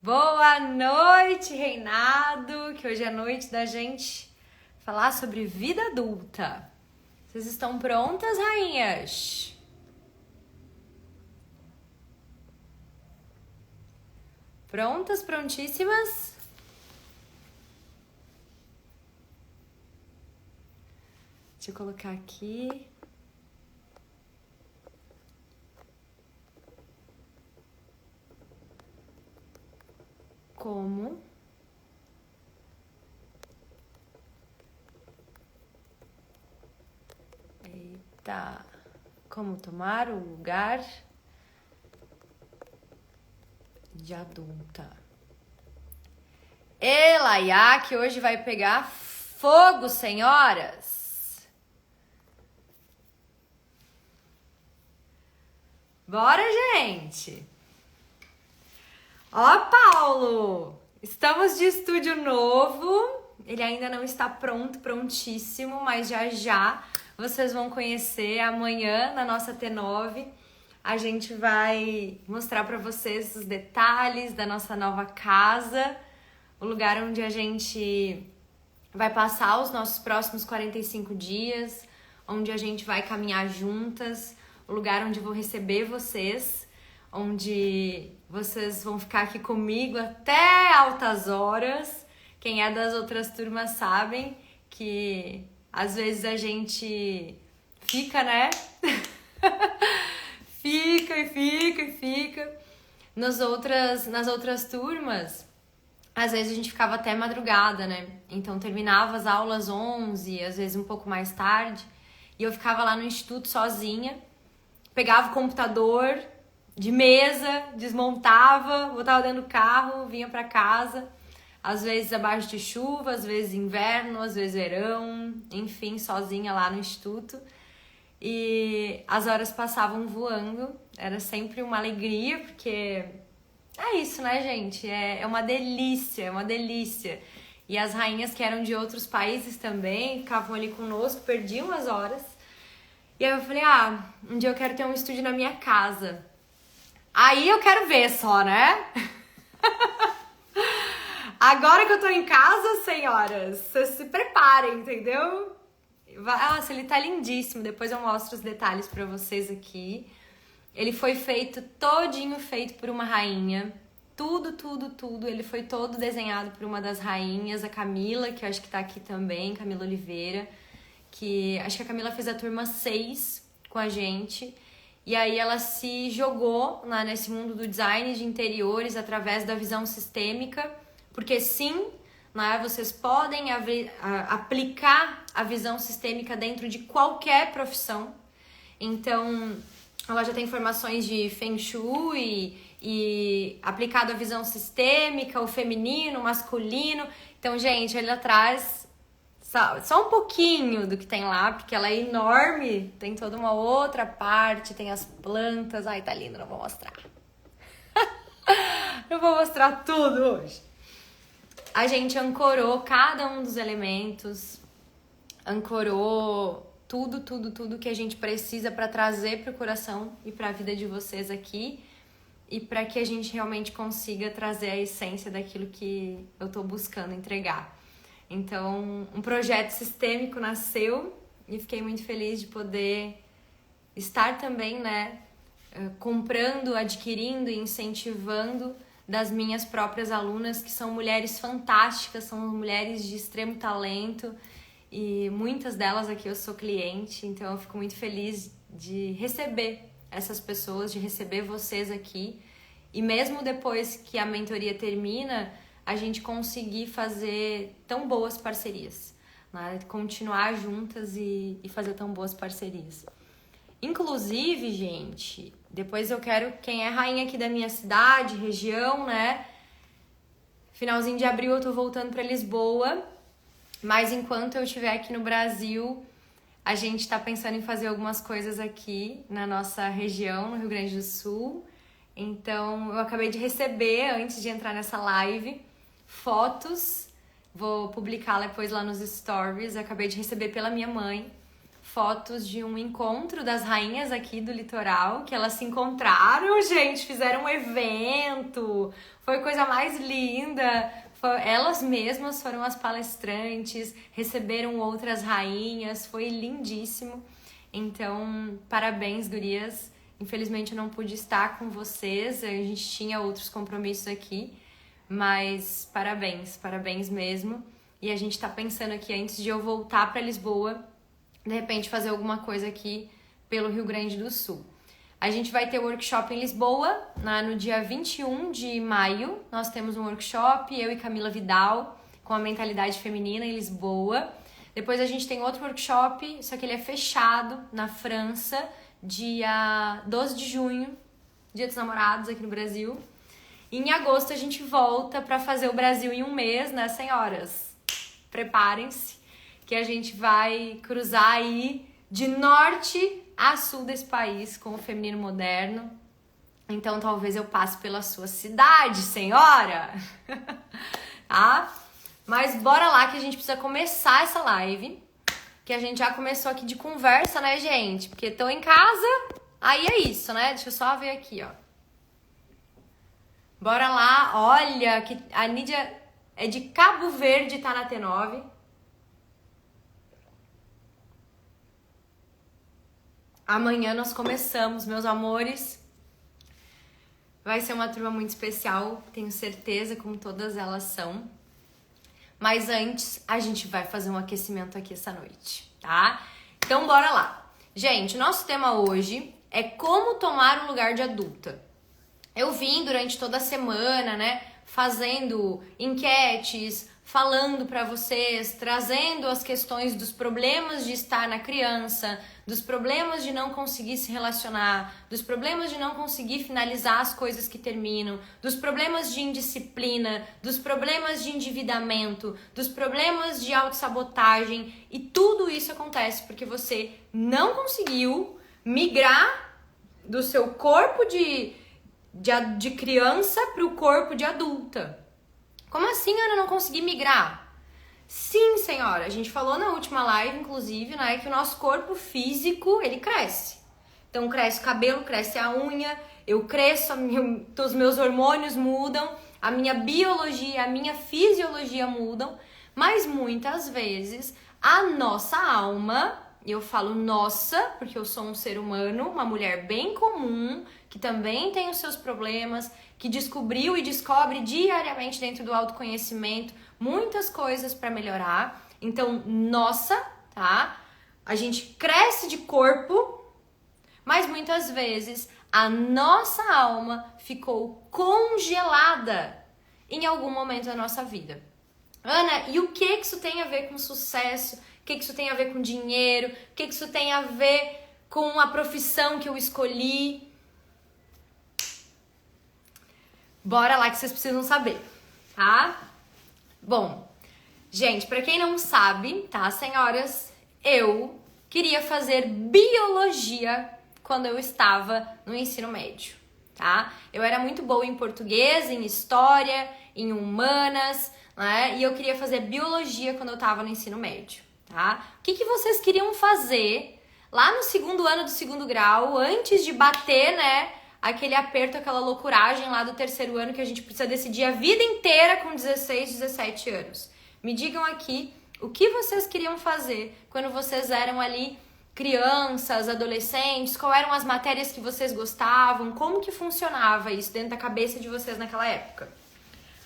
Boa noite, reinado! Que hoje é a noite da gente falar sobre vida adulta. Vocês estão prontas, rainhas? Prontas, prontíssimas? Deixa eu colocar aqui. Como como tomar o lugar de adulta. Elaiá, que hoje vai pegar fogo, senhoras. Bora, gente. Ó, Paulo, estamos de estúdio novo. Ele ainda não está pronto, prontíssimo, mas já vocês vão conhecer. Amanhã na nossa T9 a gente vai mostrar para vocês os detalhes da nossa nova casa, o lugar onde a gente vai passar os nossos próximos 45 dias, onde a gente vai caminhar juntas, o lugar onde eu vou receber vocês, onde vocês vão ficar aqui comigo até altas horas. Quem é das outras turmas sabem que às vezes a gente fica, né? fica. Nas outras turmas, às vezes a gente ficava até madrugada, né? Então terminava as aulas 11, às vezes um pouco mais tarde, e eu ficava lá no instituto sozinha, pegava o computador de mesa, desmontava, botava dentro do carro, vinha pra casa, às vezes abaixo de chuva, às vezes inverno, às vezes verão, enfim, sozinha lá no instituto. E as horas passavam voando, era sempre uma alegria, porque é isso, né, gente? É uma delícia, E as rainhas que eram de outros países também ficavam ali conosco, perdiam as horas. E aí eu falei, um dia eu quero ter um estúdio na minha casa. Aí eu quero ver só, né? Agora que eu tô em casa, senhoras, vocês se preparem, entendeu? Nossa, ele tá lindíssimo. Depois eu mostro os detalhes pra vocês aqui. Ele foi todinho feito por uma rainha. Tudo. Ele foi todo desenhado por uma das rainhas, a Camila, que eu acho que tá aqui também, Camila Oliveira. Que acho que a Camila fez a turma 6 com a gente. E aí ela se jogou nesse mundo do design de interiores através da visão sistêmica, porque sim, né, vocês podem aplicar a visão sistêmica dentro de qualquer profissão. Então, ela já tem formações de Feng Shui e aplicado a visão sistêmica, o feminino, o masculino. Então, gente, ele atrás só um pouquinho do que tem lá, porque ela é enorme, tem toda uma outra parte, tem as plantas. Ai, tá lindo, não vou mostrar. Não vou mostrar tudo hoje. A gente ancorou cada um dos elementos, ancorou tudo que a gente precisa para trazer pro coração e pra vida de vocês aqui, e para que a gente realmente consiga trazer a essência daquilo que eu tô buscando entregar. Então, um projeto sistêmico nasceu e fiquei muito feliz de poder estar também, né, comprando, adquirindo e incentivando das minhas próprias alunas, que são mulheres fantásticas, são mulheres de extremo talento, e muitas delas aqui eu sou cliente, então eu fico muito feliz de receber essas pessoas, de receber vocês aqui, e mesmo depois que a mentoria termina, a gente conseguir fazer tão boas parcerias, né? Continuar juntas e fazer tão boas parcerias. Inclusive, gente, depois eu quero, quem é rainha aqui da minha cidade, região, né? Finalzinho de abril eu tô voltando pra Lisboa, mas enquanto eu estiver aqui no Brasil, a gente tá pensando em fazer algumas coisas aqui na nossa região, no Rio Grande do Sul. Então, eu acabei de receber, antes de entrar nessa live, fotos, vou publicar depois lá nos stories, eu acabei de receber pela minha mãe, fotos de um encontro das rainhas aqui do litoral, que elas se encontraram, gente, fizeram um evento, foi a coisa mais linda. Elas mesmas foram as palestrantes, receberam outras rainhas, foi lindíssimo. Então, parabéns, gurias. Infelizmente eu não pude estar com vocês, a gente tinha outros compromissos aqui, mas parabéns mesmo. E a gente tá pensando aqui, antes de eu voltar para Lisboa, de repente fazer alguma coisa aqui pelo Rio Grande do Sul. A gente vai ter o workshop em Lisboa, no dia 21 de maio. Nós temos um workshop, eu e Camila Vidal, com a mentalidade feminina em Lisboa. Depois a gente tem outro workshop, só que ele é fechado, na França, dia 12 de junho, Dia dos Namorados aqui no Brasil. E em agosto a gente volta para fazer o Brasil em um mês, né, senhoras? Preparem-se, que a gente vai cruzar aí de norte a sul desse país com o feminino moderno. Então talvez eu passe pela sua cidade, senhora! Tá? Mas bora lá que a gente precisa começar essa live, que a gente já começou aqui de conversa, né, gente? Porque tô em casa, aí é isso, né? Deixa eu só ver aqui, ó. Bora lá, olha, que a Nídia é de Cabo Verde, tá na T9. Amanhã nós começamos, meus amores. Vai ser uma turma muito especial, tenho certeza, como todas elas são. Mas antes, a gente vai fazer um aquecimento aqui essa noite, tá? Então, bora lá. Gente, nosso tema hoje é como tomar o lugar de adulta. Eu vim durante toda a semana, né, fazendo enquetes, falando para vocês, trazendo as questões dos problemas de estar na criança, dos problemas de não conseguir se relacionar, dos problemas de não conseguir finalizar as coisas que terminam, dos problemas de indisciplina, dos problemas de endividamento, dos problemas de autossabotagem, e tudo isso acontece porque você não conseguiu migrar do seu corpo de criança para o corpo de adulta. Como assim, Ana, não consegui migrar? Sim, senhora, a gente falou na última live, inclusive, né, que o nosso corpo físico, ele cresce. Então, cresce o cabelo, cresce a unha, eu cresço, os meus hormônios mudam, a minha biologia, a minha fisiologia mudam, mas muitas vezes a nossa alma, e eu falo nossa, porque eu sou um ser humano, uma mulher bem comum, que também tem os seus problemas, que descobriu e descobre diariamente dentro do autoconhecimento muitas coisas para melhorar. Então, nossa, tá? A gente cresce de corpo, mas muitas vezes a nossa alma ficou congelada em algum momento da nossa vida. Ana, e o que isso tem a ver com sucesso? O que isso tem a ver com dinheiro? O que isso tem a ver com a profissão que eu escolhi? Bora lá que vocês precisam saber, tá? Bom, gente, pra quem não sabe, tá, senhoras, eu queria fazer biologia quando eu estava no ensino médio, tá? Eu era muito boa em português, em história, em humanas, né? E eu queria fazer biologia quando eu estava no ensino médio, tá? O que vocês queriam fazer lá no segundo ano do segundo grau, antes de bater, né, aquele aperto, aquela loucuragem lá do terceiro ano que a gente precisa decidir a vida inteira com 16, 17 anos? Me digam aqui o que vocês queriam fazer quando vocês eram ali crianças, adolescentes, quais eram as matérias que vocês gostavam, como que funcionava isso dentro da cabeça de vocês naquela época.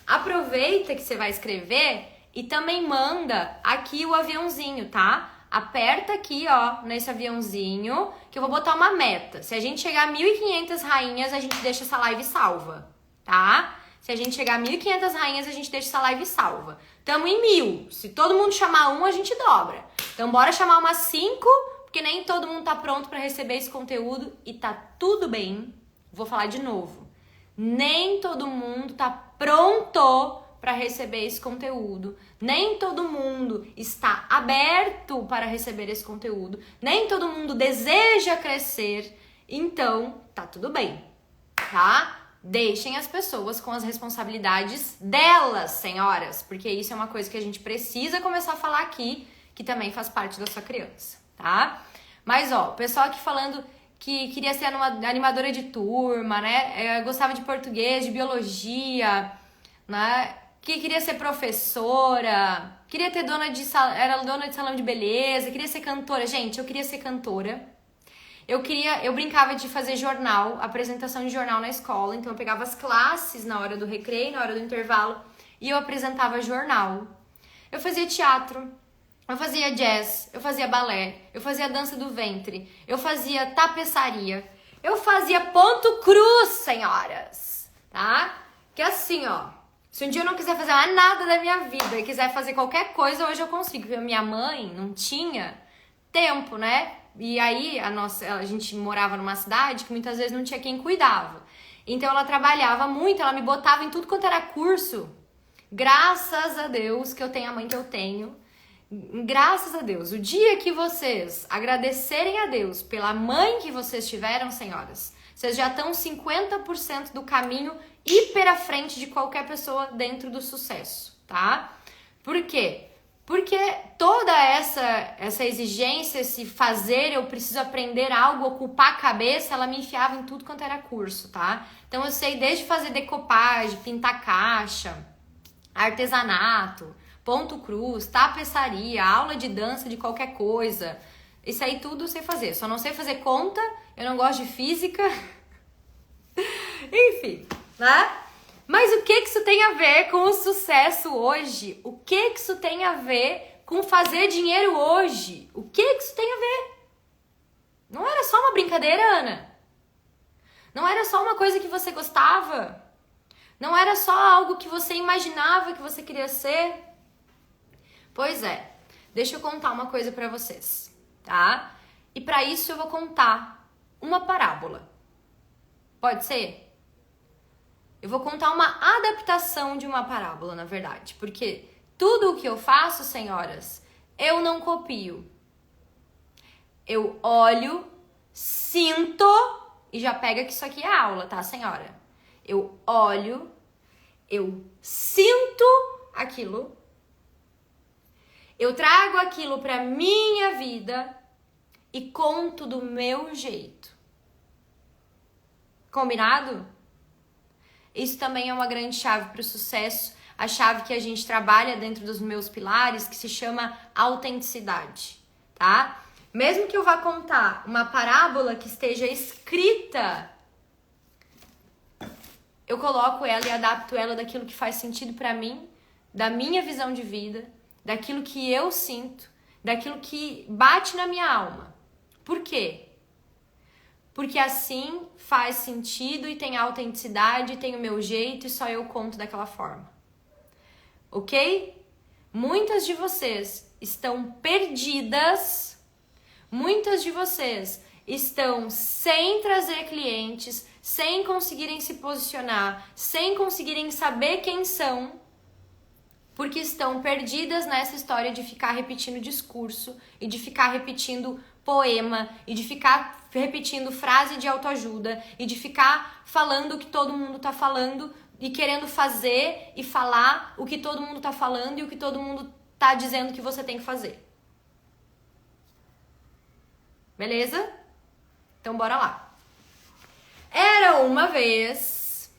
Aproveita que você vai escrever e também manda aqui o aviãozinho, tá? Aperta aqui, ó, nesse aviãozinho, que eu vou botar uma meta. Se a gente chegar a 1.500 rainhas, a gente deixa essa live salva, tá? Se a gente chegar a 1.500 rainhas, a gente deixa essa live salva. Tamo em 1.000. Se todo mundo chamar um, a gente dobra. Então bora chamar umas 5, porque nem todo mundo tá pronto pra receber esse conteúdo e tá tudo bem. Vou falar de novo. Nem todo mundo tá pronto para receber esse conteúdo. Nem todo mundo está aberto para receber esse conteúdo. Nem todo mundo deseja crescer. Então, tá tudo bem, tá? Deixem as pessoas com as responsabilidades delas, senhoras, porque isso é uma coisa que a gente precisa começar a falar aqui, que também faz parte da sua criança, tá? Mas, ó, o pessoal aqui falando que queria ser uma animadora de turma, né? Gostava de português, de biologia, né? Que queria ser professora, queria ter era dona de salão de beleza, queria ser cantora. Gente, eu queria ser cantora. Eu brincava de fazer jornal, apresentação de jornal na escola, então eu pegava as classes na hora do recreio, na hora do intervalo, e eu apresentava jornal. Eu fazia teatro, eu fazia jazz, eu fazia balé, eu fazia dança do ventre, eu fazia tapeçaria, eu fazia ponto cruz, senhoras, tá? Que assim, ó, se um dia eu não quiser fazer mais nada da minha vida e quiser fazer qualquer coisa, hoje eu consigo, porque minha mãe não tinha tempo, né? E aí a gente morava numa cidade que muitas vezes não tinha quem cuidava. Então ela trabalhava muito, ela me botava em tudo quanto era curso. Graças a Deus que eu tenho a mãe que eu tenho. Graças a Deus. O dia que vocês agradecerem a Deus pela mãe que vocês tiveram, senhoras, vocês já estão 50% do caminho hiper à frente de qualquer pessoa dentro do sucesso, tá? Por quê? Porque toda essa exigência, esse fazer, eu preciso aprender algo, ocupar a cabeça, ela me enfiava em tudo quanto era curso, tá? Então eu sei desde fazer decopagem, pintar caixa, artesanato, ponto cruz, tapeçaria, aula de dança de qualquer coisa. Isso aí tudo eu sei fazer. Só não sei fazer conta, eu não gosto de física. Enfim, né? Mas o que isso tem a ver com o sucesso hoje? O que isso tem a ver com fazer dinheiro hoje? O que isso tem a ver? Não era só uma brincadeira, Ana. Não era só uma coisa que você gostava. Não era só algo que você imaginava que você queria ser. Pois é. Deixa eu contar uma coisa pra vocês, tá? E pra isso eu vou contar uma parábola. Pode ser? Eu vou contar uma adaptação de uma parábola, na verdade. Porque tudo o que eu faço, senhoras, eu não copio. Eu olho, sinto e já pega que isso aqui é aula, tá, senhora? Eu olho, eu sinto aquilo, eu trago aquilo pra minha vida e conto do meu jeito. Combinado? Isso também é uma grande chave para o sucesso, a chave que a gente trabalha dentro dos meus pilares, que se chama autenticidade, tá? Mesmo que eu vá contar uma parábola que esteja escrita, eu coloco ela e adapto ela daquilo que faz sentido para mim, da minha visão de vida, daquilo que eu sinto, daquilo que bate na minha alma. Por quê? Porque assim faz sentido e tem autenticidade, tem o meu jeito e só eu conto daquela forma. Ok? Muitas de vocês estão perdidas, muitas de vocês estão sem trazer clientes, sem conseguirem se posicionar, sem conseguirem saber quem são, porque estão perdidas nessa história de ficar repetindo discurso e de ficar repetindo poema e de ficar repetindo frase de autoajuda e de ficar falando o que todo mundo tá falando e querendo fazer e falar o que todo mundo tá falando e o que todo mundo tá dizendo que você tem que fazer. Beleza? Então bora lá. Era uma vez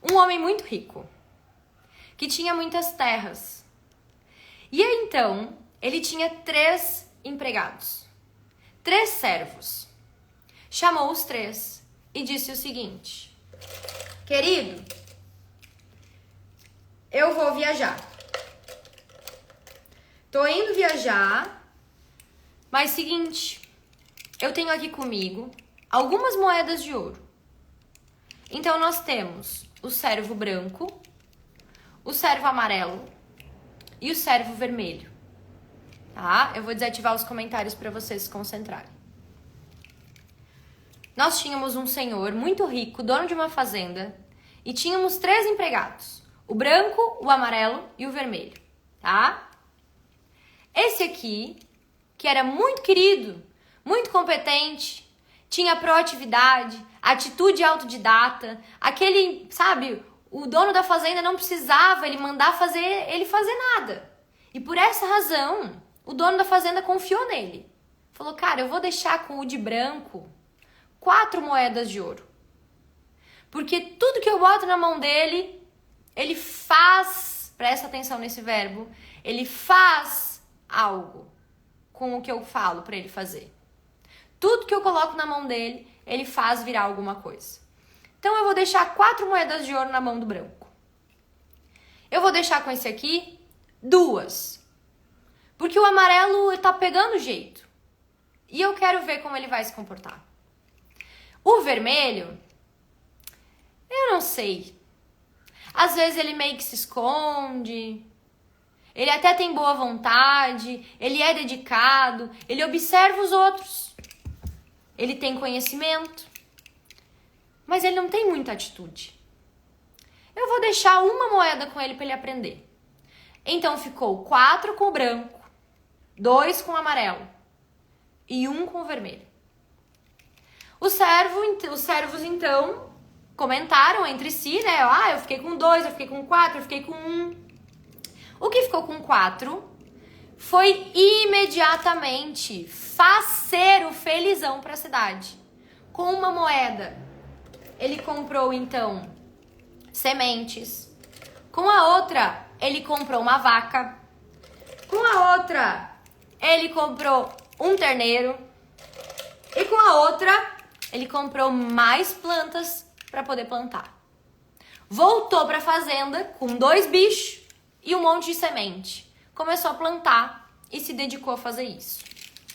um homem muito rico que tinha muitas terras. E aí, então, ele tinha 3 empregados, 3 servos. Chamou os 3 e disse o seguinte: querido, eu vou viajar. Tô indo viajar, mas seguinte, eu tenho aqui comigo algumas moedas de ouro. Então nós temos o servo branco, o servo amarelo e o servo vermelho. Tá? Eu vou desativar os comentários para vocês se concentrarem. Nós tínhamos um senhor muito rico, dono de uma fazenda, e tínhamos 3 empregados: o branco, o amarelo e o vermelho, tá? Esse aqui, que era muito querido, muito competente, tinha proatividade, atitude autodidata, aquele, sabe, o dono da fazenda não precisava ele mandar fazer ele fazer nada. E por essa razão, O dono da fazenda confiou nele. Falou, cara, eu vou deixar com o de branco 4 moedas de ouro. Porque tudo que eu boto na mão dele, ele faz, presta atenção nesse verbo, ele faz algo com o que eu falo para ele fazer. Tudo que eu coloco na mão dele, ele faz virar alguma coisa. Então eu vou deixar 4 moedas de ouro na mão do branco. Eu vou deixar com esse aqui 2. Porque o amarelo tá pegando jeito. E eu quero ver como ele vai se comportar. O vermelho, eu não sei. Às vezes ele meio que se esconde. Ele até tem boa vontade. Ele é dedicado. Ele observa os outros. Ele tem conhecimento. Mas ele não tem muita atitude. Eu vou deixar uma moeda com ele para ele aprender. Então ficou 4 com o branco, 2 com o amarelo e 1 com o vermelho. Os servos, então, comentaram entre si, né? Ah, eu fiquei com 2, eu fiquei com 4, eu fiquei com 1. O que ficou com 4 foi imediatamente faceiro felizão para a cidade. Com uma moeda, ele comprou, então, sementes. Com a outra, ele comprou uma vaca. Com a outra, ele comprou um terneiro. E com a outra, ele comprou mais plantas para poder plantar. Voltou para a fazenda com 2 bichos e um monte de semente. Começou a plantar e se dedicou a fazer isso.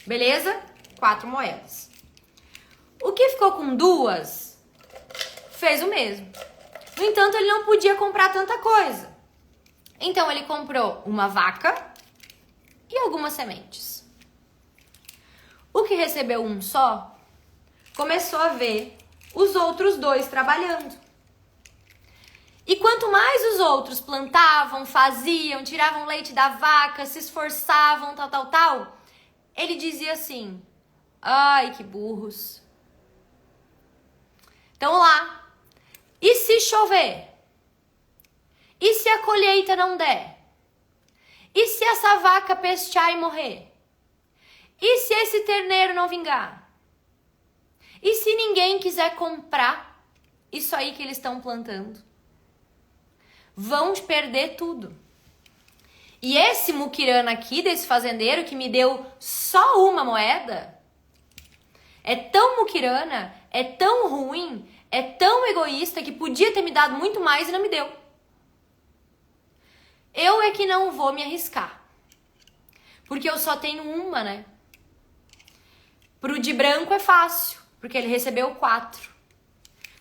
Beleza? 4 moedas. O que ficou com 2 fez o mesmo. No entanto, ele não podia comprar tanta coisa. Então, ele comprou uma vaca e algumas sementes. O que recebeu um só, começou a ver os outros 2 trabalhando. E quanto mais os outros plantavam, faziam, tiravam leite da vaca, se esforçavam, tal, ele dizia assim, ai, que burros. Então lá. E se chover? E se a colheita não der? E se essa vaca pestear e morrer? E se esse terneiro não vingar? E se ninguém quiser comprar isso aí que eles estão plantando? Vão perder tudo. E esse muquirana aqui, desse fazendeiro que me deu só uma moeda, é tão muquirana, é tão ruim, é tão egoísta que podia ter me dado muito mais e não me deu. Eu é que não vou me arriscar. Porque eu só tenho uma, né? Pro de branco é fácil, porque ele recebeu 4.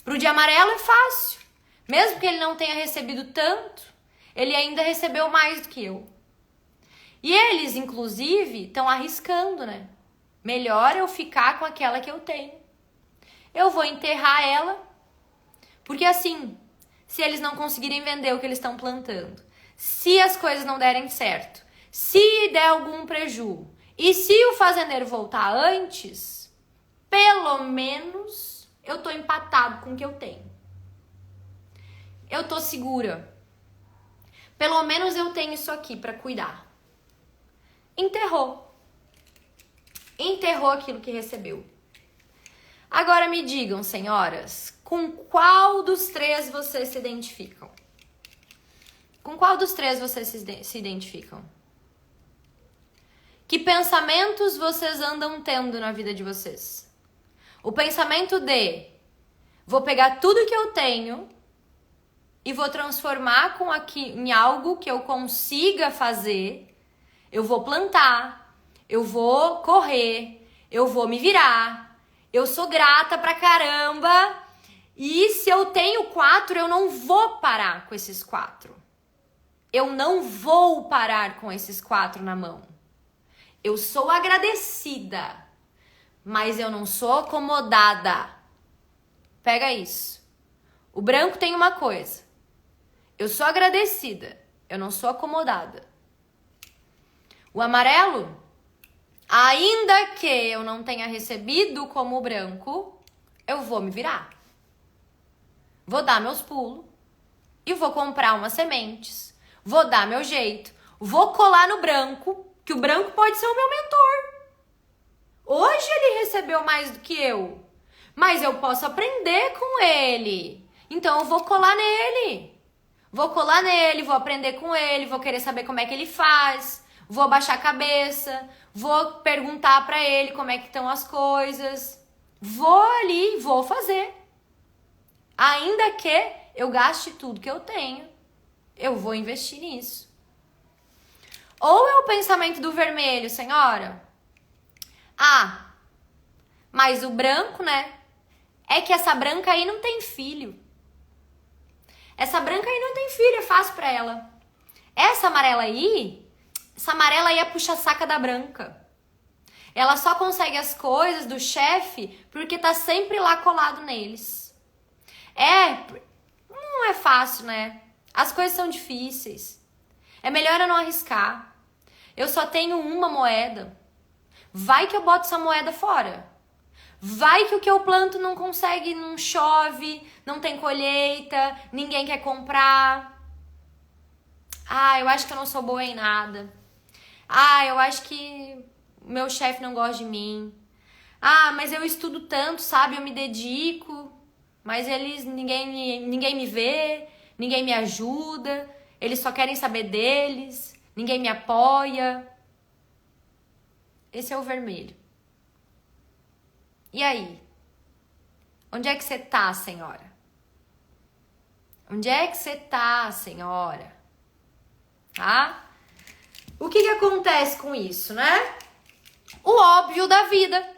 Pro de amarelo é fácil. Mesmo que ele não tenha recebido tanto, ele ainda recebeu mais do que eu. E eles, inclusive, estão arriscando, né? Melhor eu ficar com aquela que eu tenho. Eu vou enterrar ela, porque assim, se eles não conseguirem vender o que eles estão plantando, se as coisas não derem certo, se der algum prejuízo, e se o fazendeiro voltar antes, pelo menos eu tô empatado com o que eu tenho. Eu tô segura. Pelo menos eu tenho isso aqui para cuidar. Enterrou. Enterrou aquilo que recebeu. Agora me digam, senhoras, com qual dos 3 vocês se identificam? Com qual dos 3 vocês se identificam? Que pensamentos vocês andam tendo na vida de vocês? O pensamento de vou pegar tudo que eu tenho e vou transformar em algo que eu consiga fazer. Eu vou plantar, eu vou correr, eu vou me virar. Eu sou grata pra caramba. E se eu tenho 4, eu não vou parar com esses 4. Eu não vou parar com esses 4 na mão. Eu sou agradecida, mas eu não sou acomodada. Pega isso. O branco tem uma coisa. Eu sou agradecida, eu não sou acomodada. O amarelo, ainda que eu não tenha recebido como o branco, eu vou me virar. Vou dar meus pulos e vou comprar umas sementes. Vou dar meu jeito. Vou colar no branco que o branco pode ser o meu mentor. Hoje ele recebeu mais do que eu, mas eu posso aprender com ele. Então eu vou colar nele. Vou colar nele, vou aprender com ele, vou querer saber como é que ele faz, vou abaixar a cabeça, vou perguntar pra ele como é que estão as coisas. Vou ali, vou fazer. Ainda que eu gaste tudo que eu tenho, eu vou investir nisso. Ou é o pensamento do vermelho, senhora? Ah, mas o branco, né? É que essa branca aí não tem filho. Essa branca aí não tem filho, é fácil pra ela. Essa amarela aí é puxa-saca da branca. Ela só consegue as coisas do chefe porque tá sempre lá colado neles. Não é fácil, né? As coisas são difíceis. É melhor eu não arriscar. Eu só tenho uma moeda. Vai que eu boto essa moeda fora. Vai que o que eu planto não consegue, não chove, não tem colheita, ninguém quer comprar. Ah, eu acho que eu não sou boa em nada. Ah, eu acho que meu chefe não gosta de mim. Ah, mas eu estudo tanto, sabe? Eu me dedico, mas ninguém me vê, ninguém me ajuda, eles só querem saber deles, ninguém me apoia. Esse é o vermelho. E aí? Onde é que você tá, senhora? Onde é que você tá, senhora? Tá? O que acontece com isso, né? O óbvio da vida.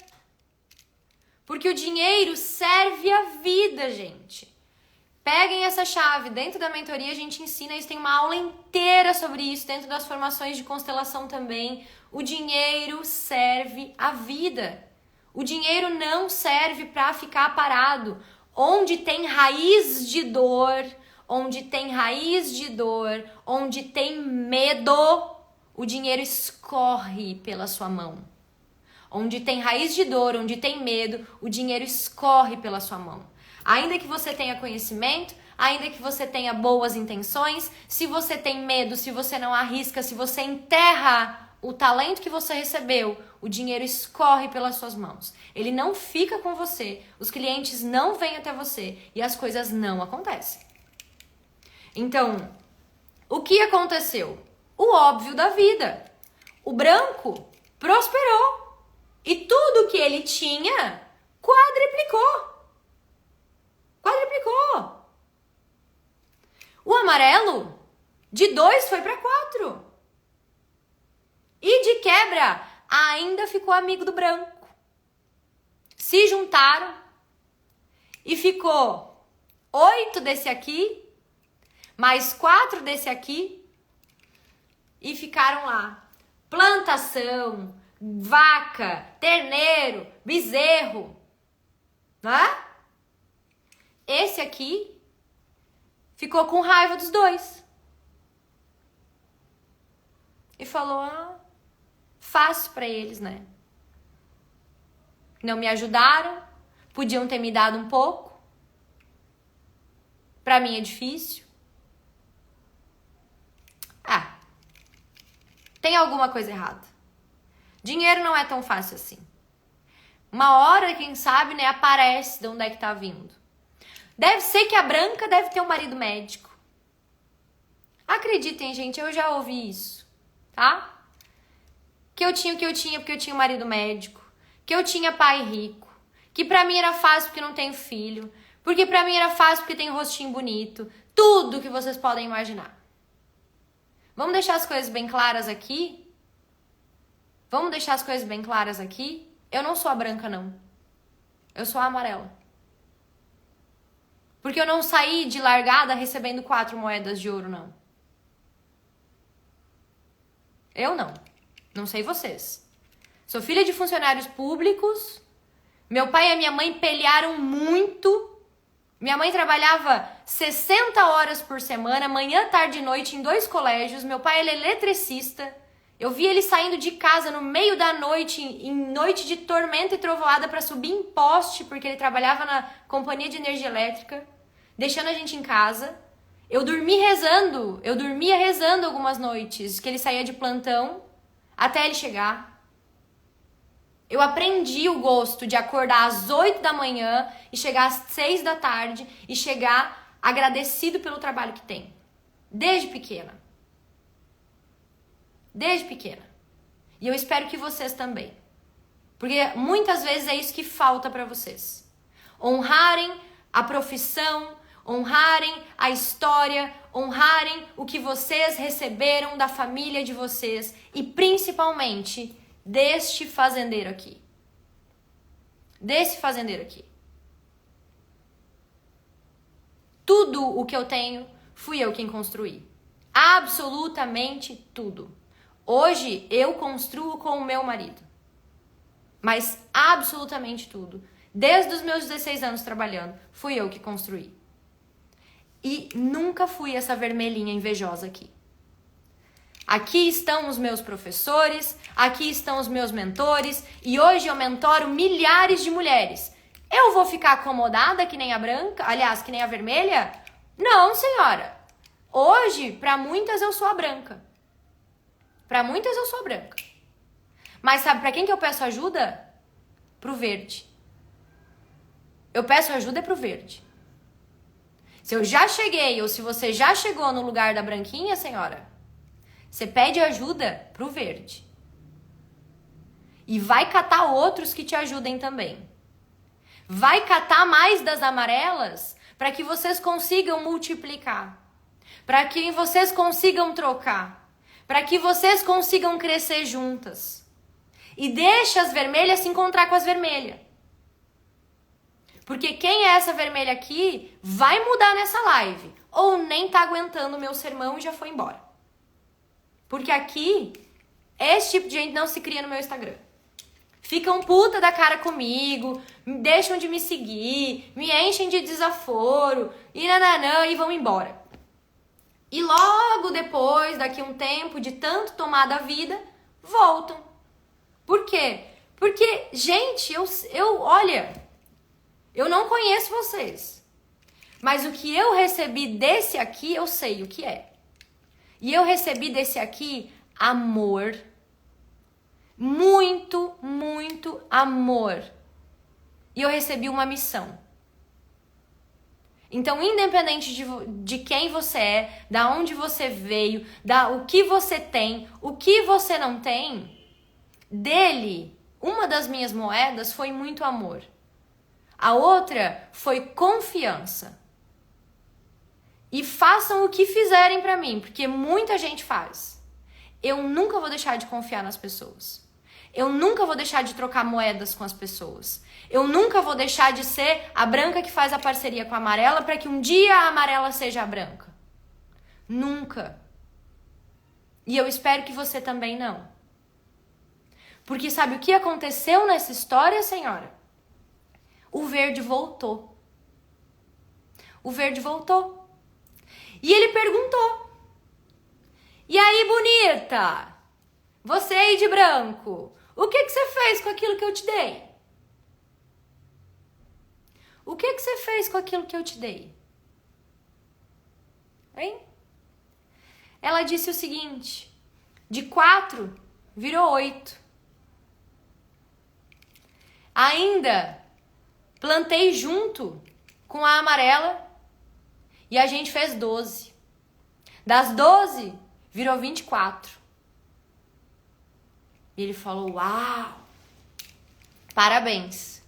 Porque o dinheiro serve a vida, gente. Peguem essa chave. Dentro da mentoria a gente ensina isso. Tem uma aula inteira sobre isso. Dentro das formações de constelação também. O dinheiro serve a vida. O dinheiro não serve para ficar parado. Onde tem raiz de dor, onde tem medo, o dinheiro escorre pela sua mão. Onde tem raiz de dor, onde tem medo, o dinheiro escorre pela sua mão. Ainda que você tenha conhecimento, ainda que você tenha boas intenções, se você tem medo, se você não arrisca, se você enterra o talento que você recebeu, o dinheiro escorre pelas suas mãos. Ele não fica com você, os clientes não vêm até você e as coisas não acontecem. Então, o que aconteceu? O óbvio da vida. O branco prosperou e tudo que ele tinha quadriplicou. O amarelo de 2 foi para 4. E de quebra, ainda ficou amigo do branco. Se juntaram e ficou 8 desse aqui, mais 4 desse aqui, e ficaram lá. Plantação, vaca, terneiro, bezerro, né? Esse aqui ficou com raiva dos dois. E falou, fácil pra eles, né? Não me ajudaram, podiam ter me dado um pouco. Pra mim é difícil. Tem alguma coisa errada. Dinheiro não é tão fácil assim. Uma hora, quem sabe, né, aparece de onde é que tá vindo. Deve ser que a branca deve ter um marido médico. Acreditem, gente, eu já ouvi isso, tá? Que eu tinha o que eu tinha porque eu tinha um marido médico. Que eu tinha pai rico. Que pra mim era fácil porque não tenho filho. Porque pra mim era fácil porque tem um rostinho bonito. Tudo que vocês podem imaginar. Vamos deixar as coisas bem claras aqui? Eu não sou a branca, não. Eu sou a amarela. Porque eu não saí de largada recebendo 4 moedas de ouro, não. Eu não. Não sei vocês. Sou filha de funcionários públicos. Meu pai e a minha mãe pelearam muito. Minha mãe trabalhava 60 horas por semana, manhã, tarde e noite, em 2 colégios. Meu pai, ele é eletricista. Eu vi ele saindo de casa no meio da noite, em noite de tormenta e trovoada, para subir em poste, porque ele trabalhava na companhia de energia elétrica, deixando a gente em casa. Eu dormia rezando algumas noites, que ele saía de plantão. até ele chegar. Eu aprendi o gosto de acordar às 8 da manhã e chegar às 6 da tarde e chegar agradecido pelo trabalho que tem. Desde pequena. Desde pequena. E eu espero que vocês também. Porque muitas vezes é isso que falta para vocês. Honrarem a profissão, honrarem a história, honrarem o que vocês receberam da família de vocês e principalmente deste fazendeiro aqui. Desse fazendeiro aqui. Tudo o que eu tenho, fui eu quem construí. Absolutamente tudo. Hoje eu construo com o meu marido. Mas absolutamente tudo. Desde os meus 16 anos trabalhando, fui eu que construí. E nunca fui essa vermelhinha invejosa aqui. Aqui estão os meus professores, aqui estão os meus mentores, e hoje eu mentoro milhares de mulheres. Eu vou ficar acomodada que nem a branca, aliás, que nem a vermelha? Não, senhora. Hoje, para muitas, eu sou a branca. Para muitas, eu sou a branca. Mas sabe para quem que eu peço ajuda? Pro verde. Eu peço ajuda pro verde. Se eu já cheguei ou se você já chegou no lugar da branquinha, senhora, você pede ajuda pro verde. E vai catar outros que te ajudem também. Vai catar mais das amarelas para que vocês consigam multiplicar. Para que vocês consigam trocar. Para que vocês consigam crescer juntas. E deixa as vermelhas se encontrar com as vermelhas. Porque quem é essa vermelha aqui vai mudar nessa live. Ou nem tá aguentando o meu sermão e já foi embora. Porque aqui, esse tipo de gente não se cria no meu Instagram. Ficam puta da cara comigo, deixam de me seguir, me enchem de desaforo, e nananã, e vão embora. E logo depois, daqui um tempo de tanto tomar da vida, voltam. Por quê? Porque, gente, olha, eu não conheço vocês. Mas o que eu recebi desse aqui, eu sei o que é. E eu recebi desse aqui amor. Muito, muito amor. E eu recebi uma missão. Então, independente de quem você é, da onde você veio, o que você tem, o que você não tem, dele, uma das minhas moedas foi muito amor. A outra foi confiança. E façam o que fizerem pra mim, porque muita gente faz. Eu nunca vou deixar de confiar nas pessoas. Eu nunca vou deixar de trocar moedas com as pessoas. Eu nunca vou deixar de ser a branca que faz a parceria com a amarela para que um dia a amarela seja a branca. Nunca. E eu espero que você também não. Porque sabe o que aconteceu nessa história, senhora? O verde voltou. O verde voltou. E ele perguntou: e aí, bonita? Você aí de branco, o que você fez com aquilo que eu te dei? O que você fez com aquilo que eu te dei? Hein? Ela disse o seguinte: de 4 virou 8. Ainda plantei junto com a amarela e a gente fez 12. Das 12 virou 24. E ele falou: uau, parabéns.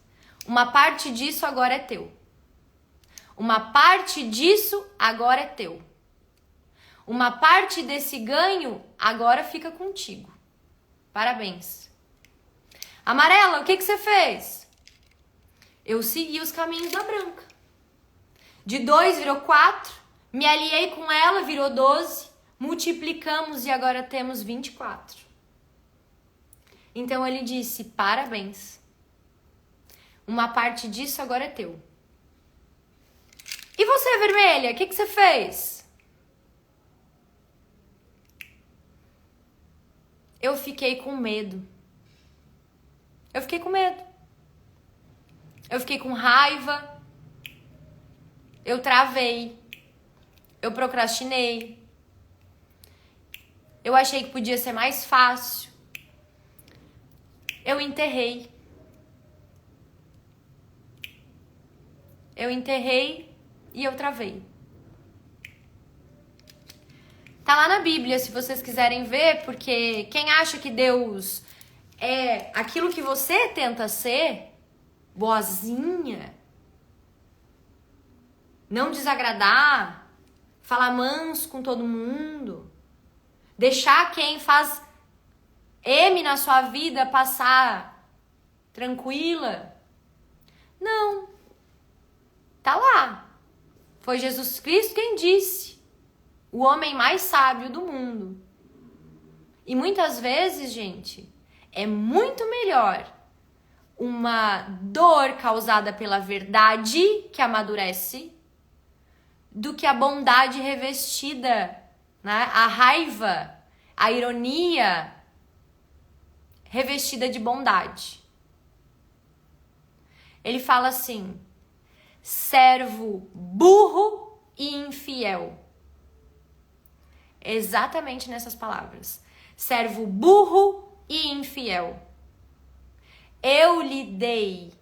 Uma parte disso agora é teu. Uma parte disso agora é teu. Uma parte desse ganho agora fica contigo. Parabéns. Amarela, o que você fez? Eu segui os caminhos da branca. De 2 virou 4. Me aliei com ela, virou 12. Multiplicamos e agora temos 24. Então ele disse: parabéns. Uma parte disso agora é teu. E você, vermelha, o que você fez? Eu fiquei com medo. Eu fiquei com medo. Eu fiquei com raiva. Eu travei. Eu procrastinei. Eu achei que podia ser mais fácil. Eu enterrei. Eu enterrei e eu travei. Tá lá na Bíblia, se vocês quiserem ver, porque quem acha que Deus é aquilo que você tenta ser, boazinha, não desagradar, falar manso com todo mundo, deixar quem faz M na sua vida passar tranquila. Não. Tá lá. Foi Jesus Cristo quem disse. O homem mais sábio do mundo. E muitas vezes, gente, é muito melhor uma dor causada pela verdade que amadurece do que a bondade revestida, né? A raiva, a ironia revestida de bondade. Ele fala assim: servo burro e infiel. Exatamente nessas palavras. Servo burro e infiel. Eu lhe dei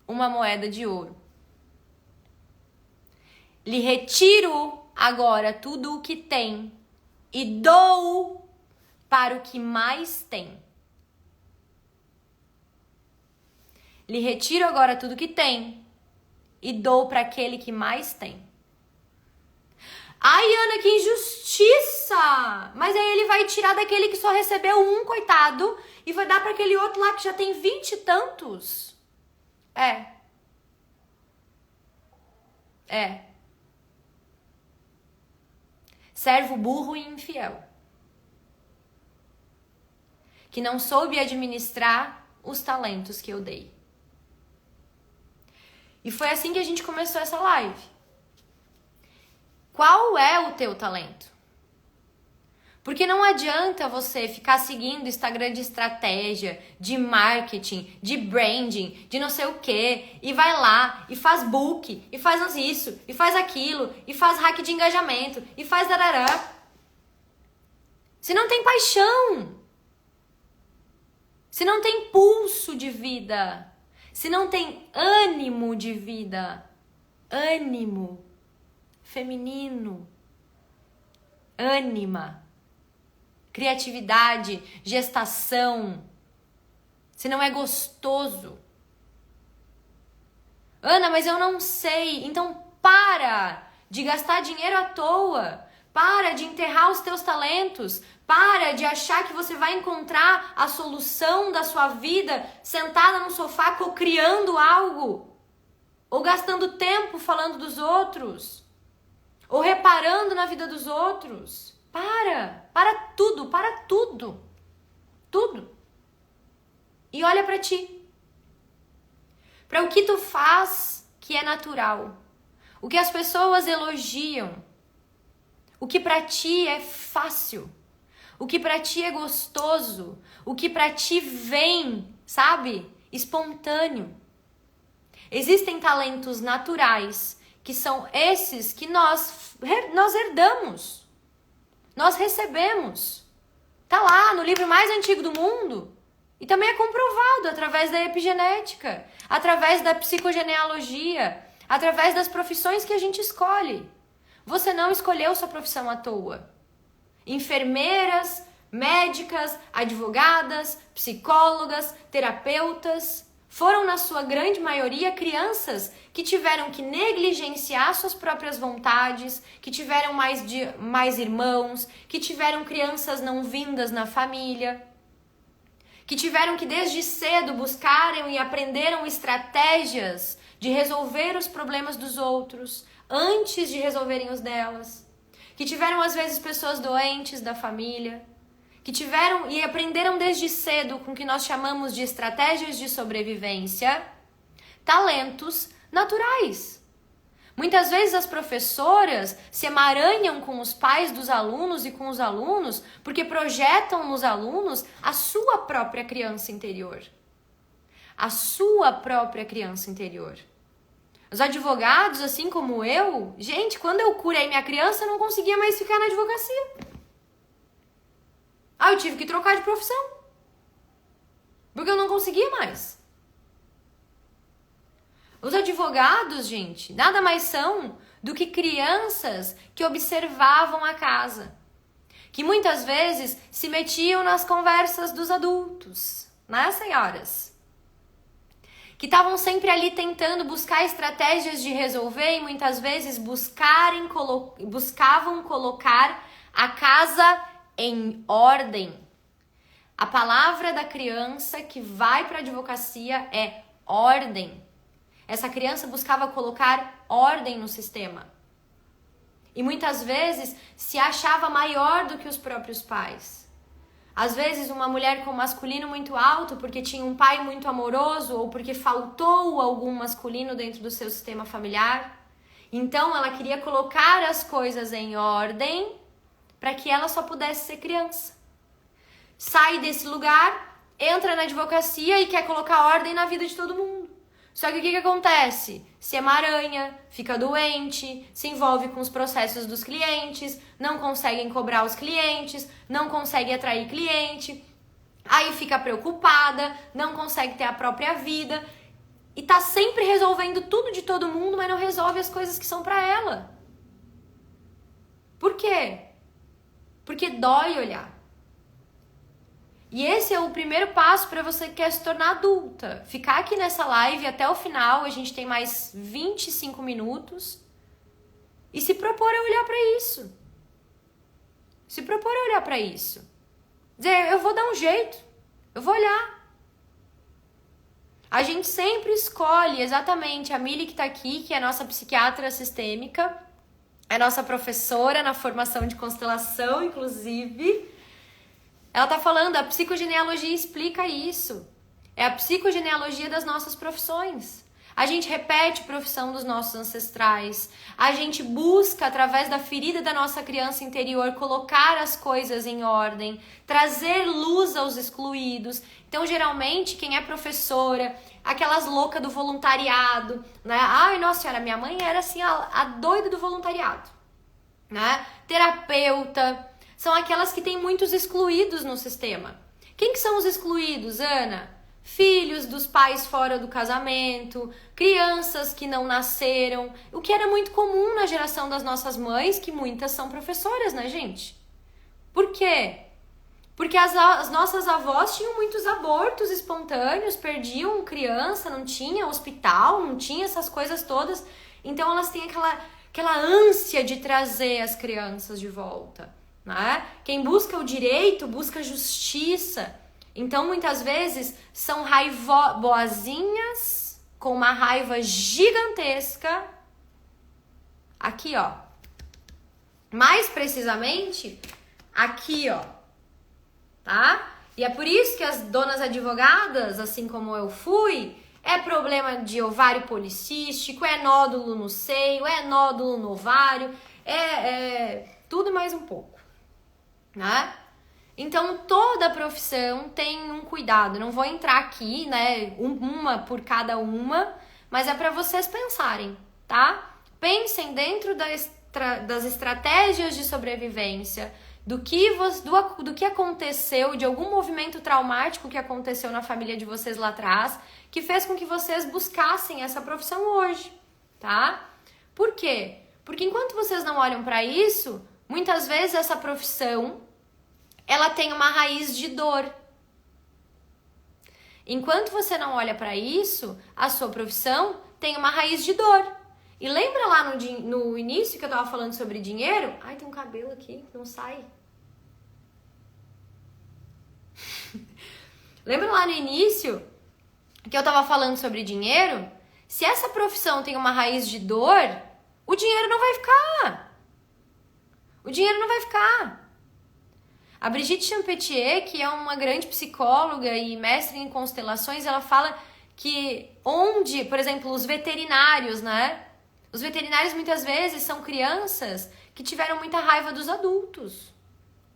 uma moeda de ouro. Lhe retiro agora tudo o que tem e dou para o que mais tem. Lhe retiro agora tudo o que tem e dou para aquele que mais tem. Ai, Ana, que injustiça! Mas aí ele vai tirar daquele que só recebeu um, coitado, e vai dar para aquele outro lá que já tem 20 e tantos. Servo burro e infiel, que não soube administrar os talentos que eu dei. E foi assim que a gente começou essa live. Qual é o teu talento? Porque não adianta você ficar seguindo Instagram de estratégia, de marketing, de branding, de não sei o quê, e vai lá, e faz book, e faz isso, e faz aquilo, e faz hack de engajamento, e faz darará. Se não tem paixão, se não tem pulso de vida, se não tem ânimo de vida, ânimo feminino, ânima, criatividade, gestação, se não é gostoso. Ana, mas eu não sei. Então para de gastar dinheiro à toa. Para de enterrar os teus talentos. Para de achar que você vai encontrar a solução da sua vida sentada no sofá cocriando algo. Ou gastando tempo falando dos outros. Ou reparando na vida dos outros. Para tudo. Tudo. E olha pra ti. Pra o que tu faz que é natural. O que as pessoas elogiam. O que pra ti é fácil. O que pra ti é gostoso. O que pra ti vem, sabe? Espontâneo. Existem talentos naturais que são esses que nós herdamos. Nós recebemos. Tá lá no livro mais antigo do mundo. E também é comprovado através da epigenética, através da psicogenealogia, através das profissões que a gente escolhe. Você não escolheu sua profissão à toa. Enfermeiras, médicas, advogadas, psicólogas, terapeutas foram, na sua grande maioria, crianças que tiveram que negligenciar suas próprias vontades, que tiveram mais irmãos, que tiveram crianças não vindas na família, que tiveram que desde cedo buscaram e aprenderam estratégias de resolver os problemas dos outros antes de resolverem os delas, que tiveram às vezes pessoas doentes da família, que tiveram e aprenderam desde cedo com o que nós chamamos de estratégias de sobrevivência, talentos naturais. Muitas vezes as professoras se emaranham com os pais dos alunos e com os alunos porque projetam nos alunos a sua própria criança interior. A sua própria criança interior. Os advogados, assim como eu, gente, quando eu curei minha criança, eu não conseguia mais ficar na advocacia. Eu tive que trocar de profissão. Porque eu não conseguia mais. Os advogados, gente, nada mais são do que crianças que observavam a casa, que muitas vezes se metiam nas conversas dos adultos, né, senhoras? Que estavam sempre ali tentando buscar estratégias de resolver e muitas vezes buscavam colocar a casa em ordem. A palavra da criança que vai para a advocacia é ordem. Essa criança buscava colocar ordem no sistema. E muitas vezes se achava maior do que os próprios pais. Às vezes uma mulher com masculino muito alto porque tinha um pai muito amoroso ou porque faltou algum masculino dentro do seu sistema familiar. Então ela queria colocar as coisas em ordem para que ela só pudesse ser criança. Sai desse lugar, entra na advocacia e quer colocar ordem na vida de todo mundo. Só que o que acontece? Se emaranha, fica doente, se envolve com os processos dos clientes, não conseguem cobrar os clientes, não consegue atrair cliente, aí fica preocupada, não consegue ter a própria vida e tá sempre resolvendo tudo de todo mundo, mas não resolve as coisas que são pra ela. Por quê? Porque dói olhar. E esse é o primeiro passo para você que quer se tornar adulta. Ficar aqui nessa live até o final, a gente tem mais 25 minutos. E se propor a olhar para isso. Se propor a olhar para isso. Dizer, eu vou dar um jeito. Eu vou olhar. A gente sempre escolhe exatamente a Mili que tá aqui, que é a nossa psiquiatra sistêmica. É nossa professora na formação de constelação, inclusive. Ela tá falando, a psicogenealogia explica isso. É a psicogenealogia das nossas profissões. A gente repete a profissão dos nossos ancestrais. A gente busca, através da ferida da nossa criança interior, colocar as coisas em ordem, trazer luz aos excluídos. Então, geralmente, quem é professora, aquelas loucas do voluntariado, né? Ai, nossa senhora, minha mãe era assim, a doida do voluntariado, né? Terapeuta. São aquelas que têm muitos excluídos no sistema. Quem que são os excluídos, Ana? Filhos dos pais fora do casamento, crianças que não nasceram, o que era muito comum na geração das nossas mães, que muitas são professoras, né, gente? Por quê? Porque as nossas avós tinham muitos abortos espontâneos, perdiam criança, não tinha hospital, não tinha essas coisas todas. Então elas têm aquela ânsia de trazer as crianças de volta. Né? Quem busca o direito, busca a justiça. Então, muitas vezes, são boazinhas com uma raiva gigantesca. Aqui, ó. Mais precisamente, aqui, ó. Tá? E é por isso que as donas advogadas, assim como eu fui, é problema de ovário policístico, é nódulo no seio, é nódulo no ovário, tudo mais um pouco. Né? Então, toda profissão tem um cuidado. Não vou entrar aqui, né, uma por cada uma, mas é para vocês pensarem, tá? Pensem dentro das estratégias de sobrevivência, do que aconteceu, de algum movimento traumático que aconteceu na família de vocês lá atrás, que fez com que vocês buscassem essa profissão hoje, tá? Por quê? Porque enquanto vocês não olham para isso, muitas vezes essa profissão ela tem uma raiz de dor. Enquanto você não olha para isso, a sua profissão tem uma raiz de dor. E lembra lá no início que eu tava falando sobre dinheiro? Ai, tem um cabelo aqui que não sai. Lembra lá no início que eu tava falando sobre dinheiro? Se essa profissão tem uma raiz de dor, o dinheiro não vai ficar. O dinheiro não vai ficar. A Brigitte Champetier, que é uma grande psicóloga e mestre em constelações, ela fala que onde, por exemplo, os veterinários, né? Os veterinários muitas vezes são crianças que tiveram muita raiva dos adultos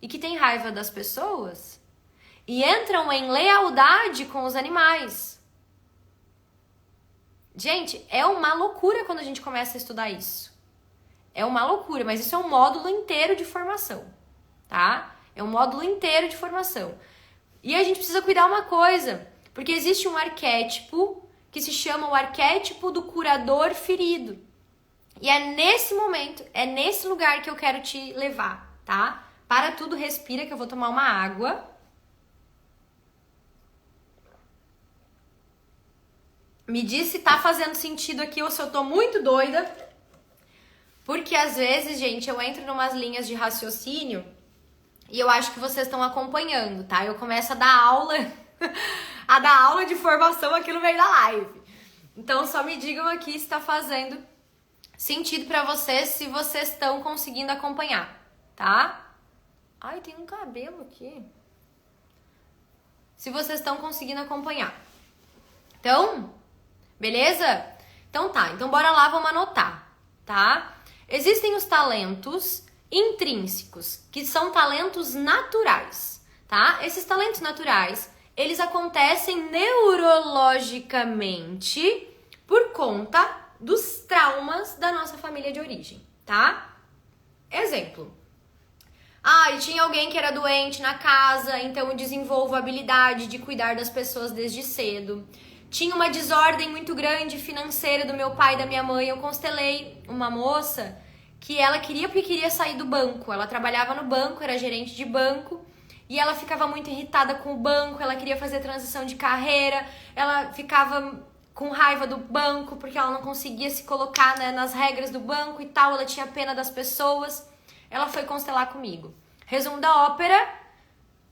e que têm raiva das pessoas e entram em lealdade com os animais. Gente, é uma loucura quando a gente começa a estudar isso. É uma loucura, mas isso é um módulo inteiro de formação, tá? É um módulo inteiro de formação. E a gente precisa cuidar uma coisa, Porque existe um arquétipo que se chama o arquétipo do curador ferido. E é nesse momento, é nesse lugar que eu quero te levar, tá? Para tudo, respira que eu vou tomar uma água. Me diz se tá fazendo sentido aqui ou se eu tô muito doida. Porque às vezes, gente, eu entro em umas linhas de raciocínio e eu acho que vocês estão acompanhando, tá? Eu começo a dar aula, a dar aula de formação aqui no meio da live. Então só me digam aqui se tá fazendo sentido pra vocês, se vocês estão conseguindo acompanhar, tá? Ai, tem um cabelo aqui. Se vocês estão conseguindo acompanhar. Então, beleza? Então tá, então bora lá, vamos anotar, tá? Existem os talentos intrínsecos, que são talentos naturais, tá? Esses talentos naturais, eles acontecem neurologicamente por conta dos traumas da nossa família de origem, tá? Exemplo. E tinha alguém que era doente na casa, então eu desenvolvo a habilidade de cuidar das pessoas desde cedo. Tinha uma desordem muito grande financeira do meu pai e da minha mãe. Eu constelei uma moça que ela queria sair do banco. Ela trabalhava no banco, era gerente de banco. E ela ficava muito irritada com o banco. Ela queria fazer transição de carreira. Ela ficava com raiva do banco porque ela não conseguia se colocar, né, nas regras do banco e tal. Ela tinha pena das pessoas. Ela foi constelar comigo. Resumo da ópera,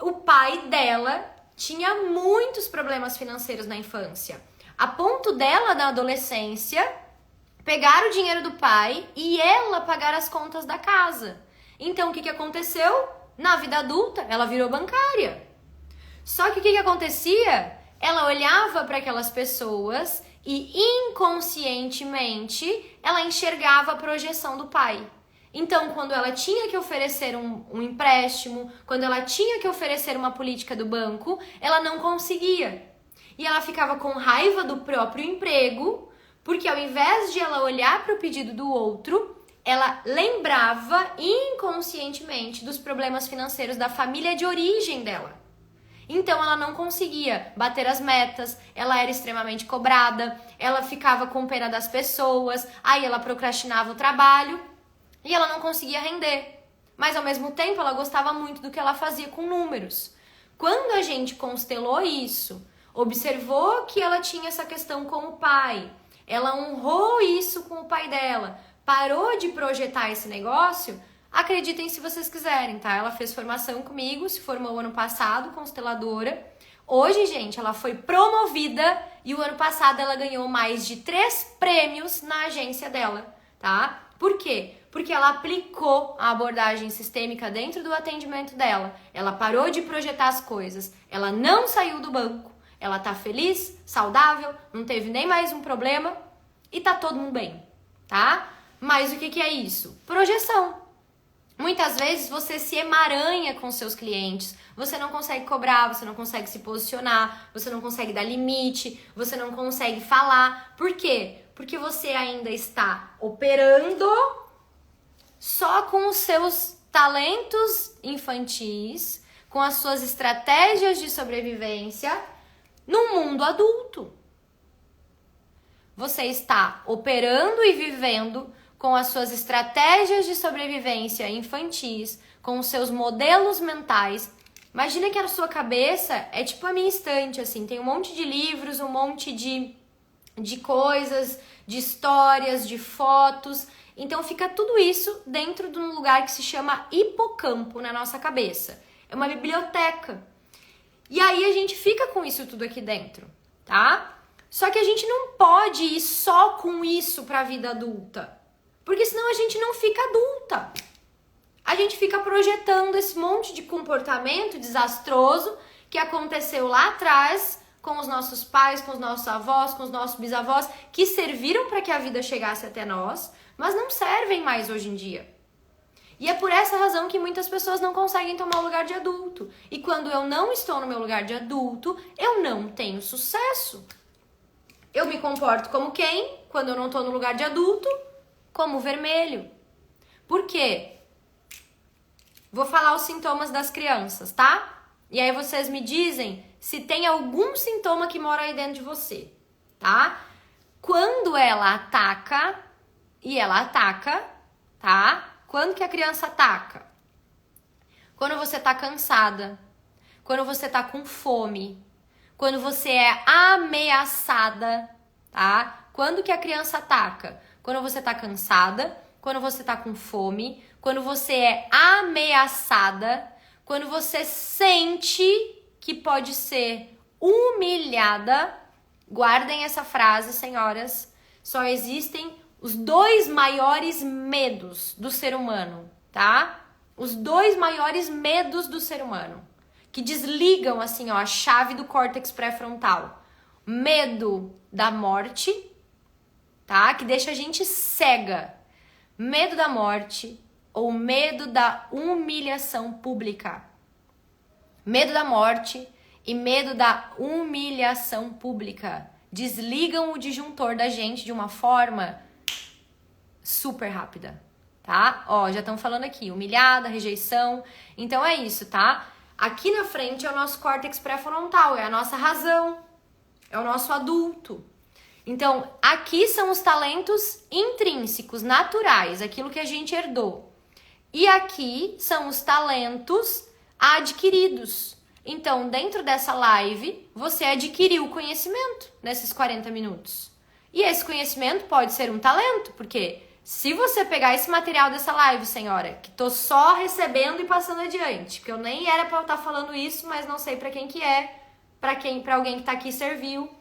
o pai dela tinha muitos problemas financeiros na infância, a ponto dela, na adolescência, pegar o dinheiro do pai e ela pagar as contas da casa. Então, o que aconteceu? Na vida adulta, ela virou bancária. Só que o que acontecia? Ela olhava para aquelas pessoas e inconscientemente ela enxergava a projeção do pai. Então, quando ela tinha que oferecer um empréstimo, quando ela tinha que oferecer uma política do banco, ela não conseguia. E ela ficava com raiva do próprio emprego, porque ao invés de ela olhar para o pedido do outro, ela lembrava inconscientemente dos problemas financeiros da família de origem dela. Então, ela não conseguia bater as metas, ela era extremamente cobrada, ela ficava com pena das pessoas, aí ela procrastinava o trabalho, e ela não conseguia render. Mas ao mesmo tempo ela gostava muito do que ela fazia com números. Quando a gente constelou isso, observou que ela tinha essa questão com o pai, ela honrou isso com o pai dela, parou de projetar esse negócio, acreditem se vocês quiserem, tá? Ela fez formação comigo, se formou ano passado, consteladora. Hoje, gente, ela foi promovida e o ano passado ela ganhou mais de 3 prêmios na agência dela, tá? Por quê? Porque ela aplicou a abordagem sistêmica dentro do atendimento dela. Ela parou de projetar as coisas. Ela não saiu do banco. Ela tá feliz, saudável, não teve nem mais um problema e tá todo mundo bem, tá? Mas o que é isso? Projeção. Muitas vezes você se emaranha com seus clientes, você não consegue cobrar, você não consegue se posicionar, você não consegue dar limite, você não consegue falar. Por quê? Porque você ainda está operando só com os seus talentos infantis, com as suas estratégias de sobrevivência no mundo adulto. Você está operando e vivendo com as suas estratégias de sobrevivência infantis, com os seus modelos mentais. Imagina que a sua cabeça é tipo a minha estante, assim, tem um monte de livros, um monte de coisas, de histórias, de fotos. Então fica tudo isso dentro de um lugar que se chama hipocampo na nossa cabeça. É uma biblioteca. E aí a gente fica com isso tudo aqui dentro, tá? Só que a gente não pode ir só com isso para a vida adulta. Porque senão a gente não fica adulta. A gente fica projetando esse monte de comportamento desastroso que aconteceu lá atrás com os nossos pais, com os nossos avós, com os nossos bisavós, que serviram para que a vida chegasse até nós, mas não servem mais hoje em dia. E é por essa razão que muitas pessoas não conseguem tomar o lugar de adulto. E quando eu não estou no meu lugar de adulto, eu não tenho sucesso. Eu me comporto como quem? Quando eu não estou no lugar de adulto, como vermelho. Por quê? Vou falar os sintomas das crianças, tá? E aí vocês me dizem se tem algum sintoma que mora aí dentro de você, tá? Quando ela ataca, tá? Quando que a criança ataca? Quando você tá cansada, quando você tá com fome, quando você é ameaçada, tá? Quando que a criança ataca? Quando você tá cansada, quando você tá com fome, quando você é ameaçada, quando você sente que pode ser humilhada. Guardem essa frase, senhoras. Só existem os 2 maiores medos do ser humano, tá? Os 2 maiores medos do ser humano, que desligam, assim, ó, a chave do córtex pré-frontal. Medo da morte, tá? Que deixa a gente cega. Medo da morte ou medo da humilhação pública. Medo da morte e medo da humilhação pública desligam o disjuntor da gente de uma forma super rápida, tá? Ó, já estão falando aqui, humilhada, rejeição. Então é isso, tá? Aqui na frente é o nosso córtex pré-frontal, é a nossa razão, é o nosso adulto. Então, aqui são os talentos intrínsecos, naturais, aquilo que a gente herdou. E aqui são os talentos adquiridos. Então, dentro dessa live, você adquiriu conhecimento nesses 40 minutos. E esse conhecimento pode ser um talento, porque se você pegar esse material dessa live, senhora, que tô só recebendo e passando adiante, porque eu nem era pra eu estar falando isso, mas não sei pra quem que é, pra alguém que tá aqui serviu,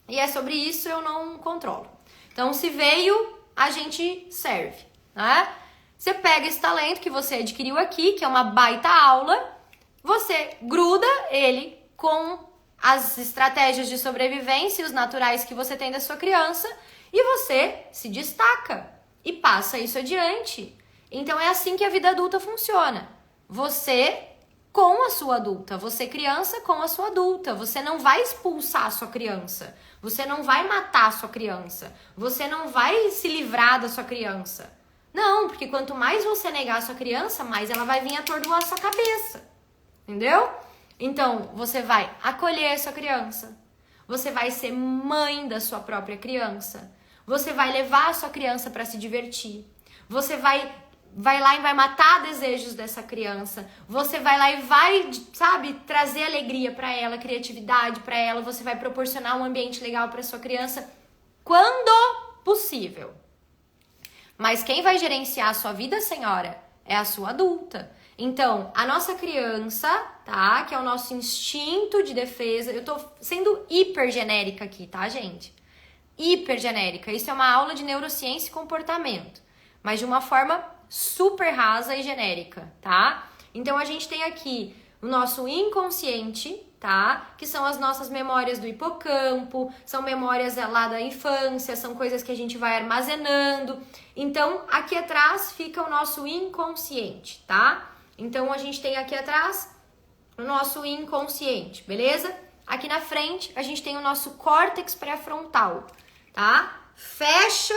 e é sobre isso eu não controlo. Então, se veio, a gente serve, né? Você pega esse talento que você adquiriu aqui, que é uma baita aula, você gruda ele com as estratégias de sobrevivência e os naturais que você tem da sua criança e você se destaca e passa isso adiante. Então é assim que a vida adulta funciona. Você com a sua adulta, você criança com a sua adulta. Você não vai expulsar a sua criança, você não vai matar a sua criança, você não vai se livrar da sua criança. Não, porque quanto mais você negar a sua criança, mais ela vai vir atordoar a sua cabeça. Entendeu? Então, você vai acolher a sua criança. Você vai ser mãe da sua própria criança. Você vai levar a sua criança para se divertir. Você vai lá e vai matar desejos dessa criança. Você vai lá e vai, sabe, trazer alegria para ela, criatividade para ela. Você vai proporcionar um ambiente legal para sua criança quando possível. Mas quem vai gerenciar a sua vida, senhora, é a sua adulta. Então, a nossa criança, tá? Que é o nosso instinto de defesa. Eu tô sendo hiper genérica aqui, tá, gente? Hiper genérica. Isso é uma aula de neurociência e comportamento, mas de uma forma super rasa e genérica, tá? Então, a gente tem aqui o nosso inconsciente, tá? Que são as nossas memórias do hipocampo, são memórias lá da infância, são coisas que a gente vai armazenando. Então, aqui atrás fica o nosso inconsciente, tá? Então, a gente tem aqui atrás o nosso inconsciente, beleza? Aqui na frente, a gente tem o nosso córtex pré-frontal, tá? Fecha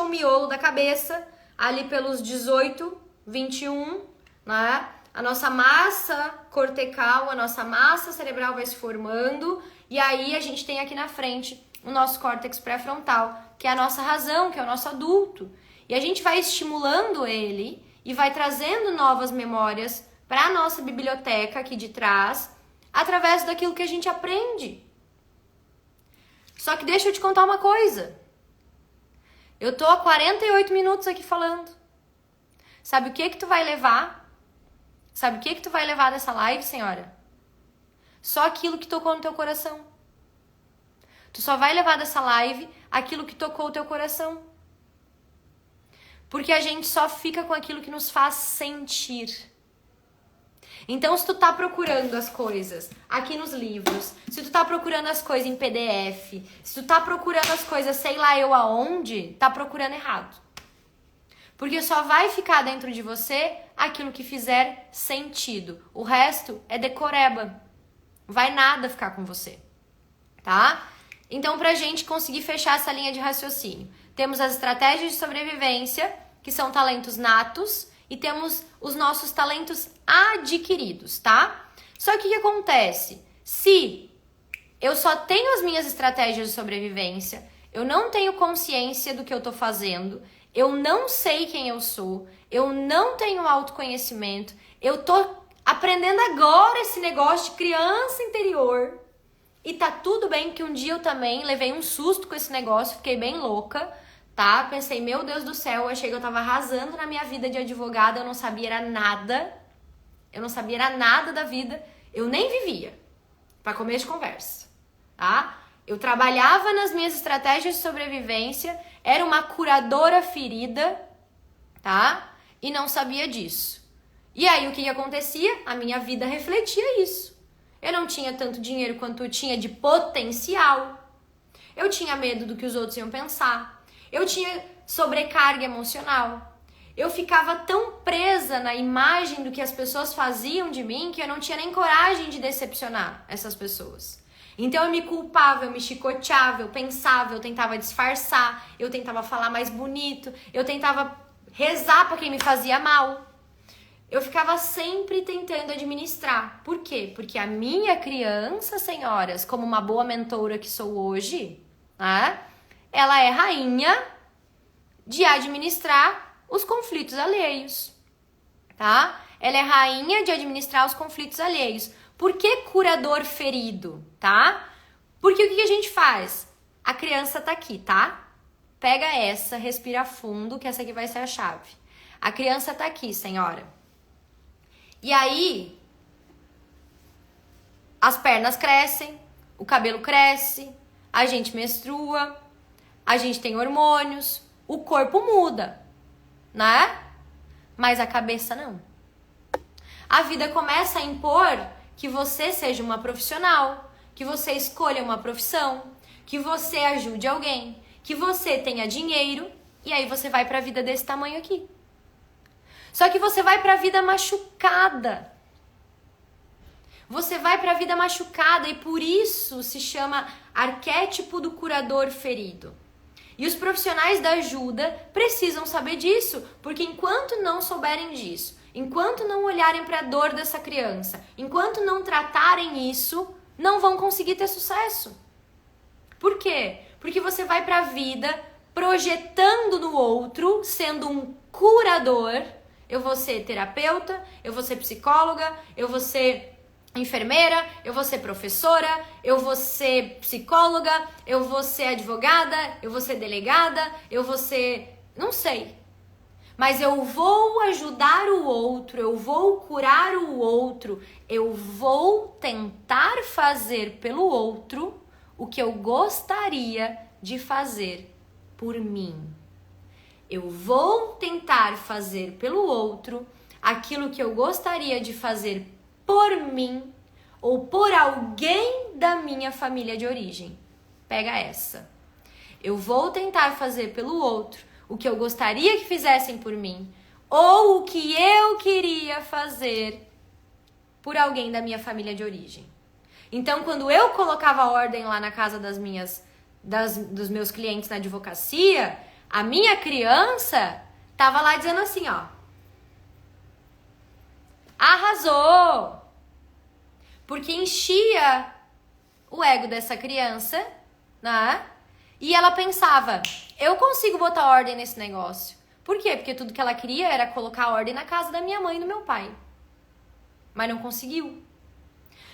o miolo da cabeça, ali pelos 18, 21, né? A nossa massa cortical, a nossa massa cerebral vai se formando, e aí a gente tem aqui na frente o nosso córtex pré-frontal, que é a nossa razão, que é o nosso adulto. E a gente vai estimulando ele e vai trazendo novas memórias para a nossa biblioteca aqui de trás, através daquilo que a gente aprende. Só que deixa eu te contar uma coisa. Eu tô há 48 minutos aqui falando. Sabe o que tu vai levar? Sabe o que tu vai levar dessa live, senhora? Só aquilo que tocou no teu coração. Tu só vai levar dessa live aquilo que tocou o teu coração. Porque a gente só fica com aquilo que nos faz sentir. Então, se tu tá procurando as coisas aqui nos livros, se tu tá procurando as coisas em PDF, se tu tá procurando as coisas sei lá eu aonde, tá procurando errado. Porque só vai ficar dentro de você aquilo que fizer sentido. O resto é decoreba. Vai nada ficar com você, tá? Então, pra gente conseguir fechar essa linha de raciocínio, temos as estratégias de sobrevivência, que são talentos natos, e temos os nossos talentos adquiridos, tá? Só que o que acontece? Se eu só tenho as minhas estratégias de sobrevivência, eu não tenho consciência do que eu tô fazendo, eu não sei quem eu sou, eu não tenho autoconhecimento, eu tô aprendendo agora esse negócio de criança interior. E tá tudo bem que um dia eu também levei um susto com esse negócio, fiquei bem louca, tá? Pensei, meu Deus do céu, eu achei que eu tava arrasando na minha vida de advogada, eu não sabia era nada. Eu não sabia era nada da vida, eu nem vivia, pra começo de conversa, tá? Eu trabalhava nas minhas estratégias de sobrevivência, era uma curadora ferida, tá? E não sabia disso. E aí o que acontecia? A minha vida refletia isso. Eu não tinha tanto dinheiro quanto eu tinha de potencial. Eu tinha medo do que os outros iam pensar. Eu tinha sobrecarga emocional. Eu ficava tão presa na imagem do que as pessoas faziam de mim que eu não tinha nem coragem de decepcionar essas pessoas. Então eu me culpava, eu me chicoteava, eu pensava, eu tentava disfarçar, eu tentava falar mais bonito, eu tentava rezar pra quem me fazia mal. Eu ficava sempre tentando administrar. Por quê? Porque a minha criança, senhoras, como uma boa mentora que sou hoje, né, ela é rainha de administrar os conflitos alheios, tá? Ela é rainha de administrar os conflitos alheios. Por que curador ferido, tá? Porque o que a gente faz? A criança tá aqui, tá? Pega essa, respira fundo, que essa aqui vai ser a chave. A criança tá aqui, senhora. E aí, as pernas crescem, o cabelo cresce, a gente menstrua, a gente tem hormônios, o corpo muda, né? Mas a cabeça não. A vida começa a impor que você seja uma profissional, que você escolha uma profissão, que você ajude alguém, que você tenha dinheiro, e aí você vai pra vida desse tamanho aqui. Só que você vai pra vida machucada. Você vai pra vida machucada e por isso se chama arquétipo do curador ferido. E os profissionais da ajuda precisam saber disso, porque enquanto não souberem disso, enquanto não olharem para a dor dessa criança, enquanto não tratarem isso, não vão conseguir ter sucesso. Por quê? Porque você vai para a vida projetando no outro, sendo um curador. Eu vou ser terapeuta, eu vou ser psicóloga, eu vou ser enfermeira, eu vou ser professora, eu vou ser psicóloga, eu vou ser advogada, eu vou ser delegada, eu vou ser... não sei. Mas eu vou ajudar o outro, eu vou curar o outro, eu vou tentar fazer pelo outro o que eu gostaria de fazer por mim. Eu vou tentar fazer pelo outro aquilo que eu gostaria de fazer por mim ou por alguém da minha família de origem. Pega essa. Eu vou tentar fazer pelo outro o que eu gostaria que fizessem por mim ou o que eu queria fazer por alguém da minha família de origem. Então, quando eu colocava ordem lá na casa dos meus clientes na advocacia, a minha criança tava lá dizendo assim, ó: arrasou! Porque enchia o ego dessa criança, né? E ela pensava, eu consigo botar ordem nesse negócio. Por quê? Porque tudo que ela queria era colocar ordem na casa da minha mãe e do meu pai. Mas não conseguiu.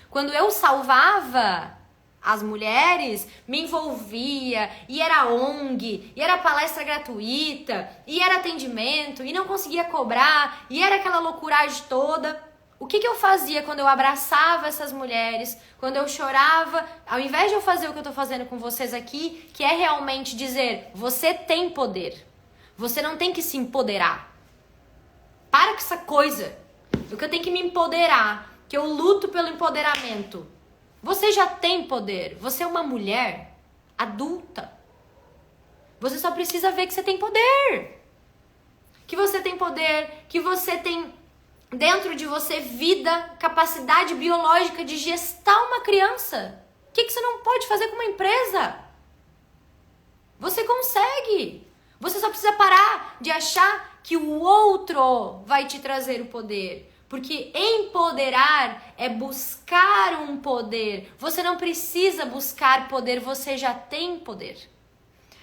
Quando eu salvava as mulheres, me envolvia, e era ONG, e era palestra gratuita, e era atendimento, e não conseguia cobrar, e era aquela loucuragem toda. O que eu fazia quando eu abraçava essas mulheres, quando eu chorava, ao invés de eu fazer o que eu tô fazendo com vocês aqui, que é realmente dizer, você tem poder, você não tem que se empoderar. Para com essa coisa, do que eu tenho que me empoderar, que eu luto pelo empoderamento. Você já tem poder, você é uma mulher adulta. Você só precisa ver que você tem poder. Que você tem poder, que você tem dentro de você vida, capacidade biológica de gestar uma criança. O que você não pode fazer com uma empresa? Você consegue. Você só precisa parar de achar que o outro vai te trazer o poder. Porque empoderar é buscar um poder. Você não precisa buscar poder, você já tem poder.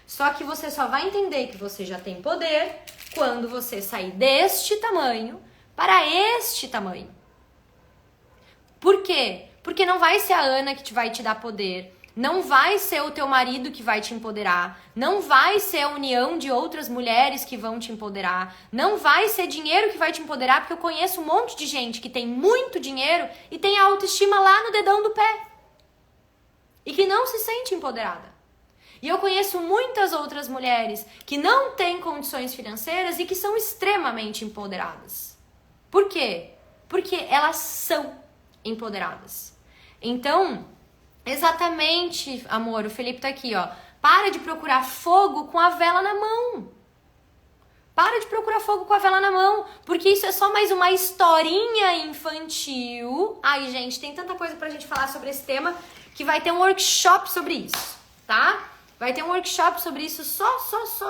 Só que você só vai entender que você já tem poder quando você sair deste tamanho para este tamanho. Por quê? Porque não vai ser a Ana que vai te dar poder. Não vai ser o teu marido que vai te empoderar. Não vai ser a união de outras mulheres que vão te empoderar. Não vai ser dinheiro que vai te empoderar, porque eu conheço um monte de gente que tem muito dinheiro e tem a autoestima lá no dedão do pé. E que não se sente empoderada. E eu conheço muitas outras mulheres que não têm condições financeiras e que são extremamente empoderadas. Por quê? Porque elas são empoderadas. Então, exatamente, amor, o Felipe tá aqui, ó. Para de procurar fogo com a vela na mão. Para de procurar fogo com a vela na mão, porque isso é só mais uma historinha infantil. Ai, gente, tem tanta coisa pra gente falar sobre esse tema que vai ter um workshop sobre isso, tá? Vai ter um workshop sobre isso, só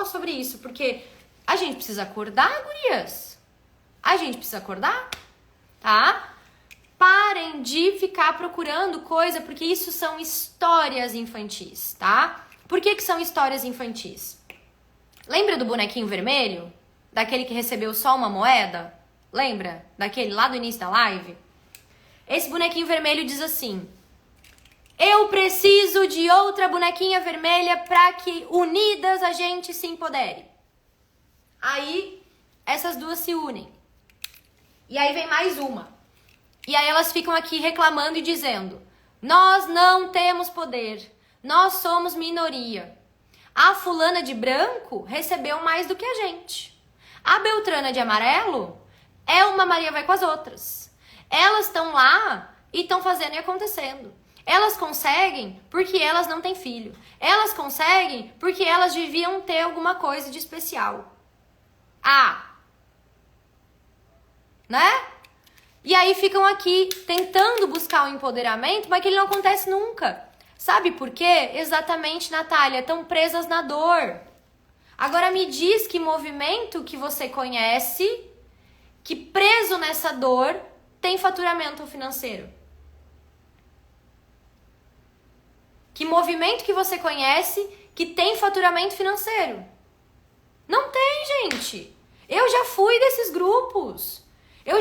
sobre isso, porque a gente precisa acordar, gurias. A gente precisa acordar, tá? Parem de ficar procurando coisa, porque isso são histórias infantis, tá? Por que são histórias infantis? Lembra do bonequinho vermelho? Daquele que recebeu só uma moeda? Lembra? Daquele lá do início da live? Esse bonequinho vermelho diz assim: eu preciso de outra bonequinha vermelha para que unidas a gente se empodere. Aí, essas duas se unem. E aí vem mais uma. E aí elas ficam aqui reclamando e dizendo: nós não temos poder, nós somos minoria. A fulana de branco recebeu mais do que a gente. A Beltrana de amarelo é uma Maria vai com as outras. Elas estão lá e estão fazendo e acontecendo. Elas conseguem porque elas não têm filho. Elas conseguem porque elas deviam ter alguma coisa de especial. Né? E aí ficam aqui tentando buscar o empoderamento, mas que ele não acontece nunca. Sabe por quê? Exatamente, Natália, estão presas na dor. Agora me diz que movimento que você conhece que preso nessa dor tem faturamento financeiro. Que movimento que você conhece que tem faturamento financeiro? Não tem, gente. Eu já fui desses grupos. Eu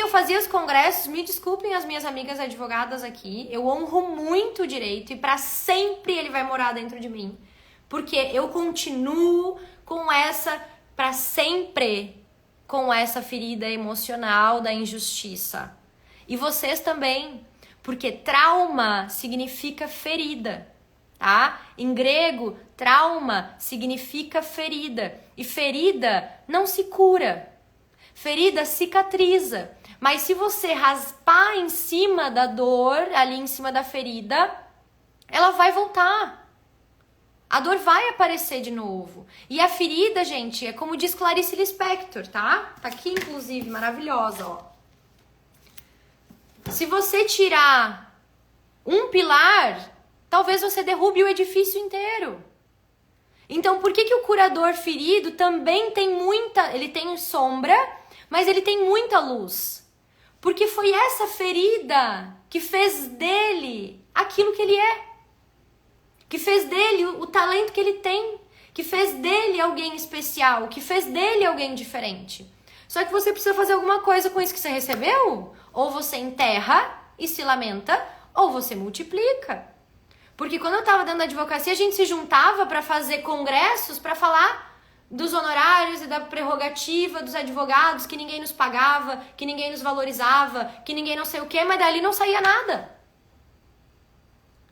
fazia os congressos, me desculpem as minhas amigas advogadas aqui, eu honro muito o direito e para sempre ele vai morar dentro de mim. Porque eu continuo para sempre, com essa ferida emocional da injustiça. E vocês também, porque trauma significa ferida, tá? Em grego, trauma significa ferida. E ferida não se cura. Ferida cicatriza, mas se você raspar em cima da dor, ali em cima da ferida, ela vai voltar. A dor vai aparecer de novo. E a ferida, gente, é como diz Clarice Lispector, tá? Tá aqui, inclusive, maravilhosa, ó. Se você tirar um pilar, talvez você derrube o edifício inteiro. Então, por que o curador ferido também tem ele tem sombra, mas ele tem muita luz? Porque foi essa ferida que fez dele aquilo que ele é. Que fez dele o talento que ele tem. Que fez dele alguém especial. Que fez dele alguém diferente. Só que você precisa fazer alguma coisa com isso que você recebeu. Ou você enterra e se lamenta, ou você multiplica. Porque quando eu estava dentro da advocacia, a gente se juntava para fazer congressos para falar dos honorários e da prerrogativa dos advogados, que ninguém nos pagava, que ninguém nos valorizava, que ninguém não sei o quê, mas dali não saía nada.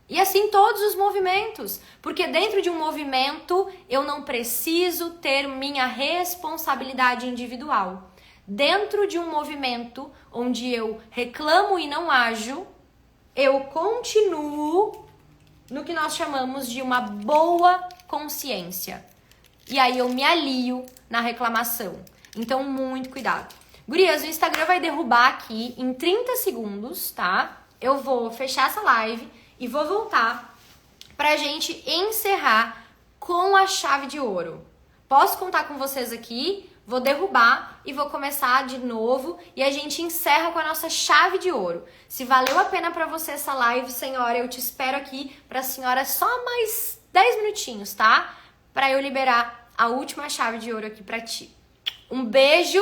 E assim todos os movimentos. Porque dentro de um movimento, eu não preciso ter minha responsabilidade individual. Dentro de um movimento onde eu reclamo e não ajo, eu continuo no que nós chamamos de uma boa consciência. E aí eu me alio na reclamação. Então, muito cuidado. Gurias, o Instagram vai derrubar aqui em 30 segundos, tá? Eu vou fechar essa live e vou voltar pra gente encerrar com a chave de ouro. Posso contar com vocês aqui? vou derrubar e vou começar de novo e a gente encerra com a nossa chave de ouro. Se valeu a pena pra você essa live, senhora, eu te espero aqui pra senhora só mais 10 minutinhos, tá? Pra eu liberar a última chave de ouro aqui pra ti. Um beijo!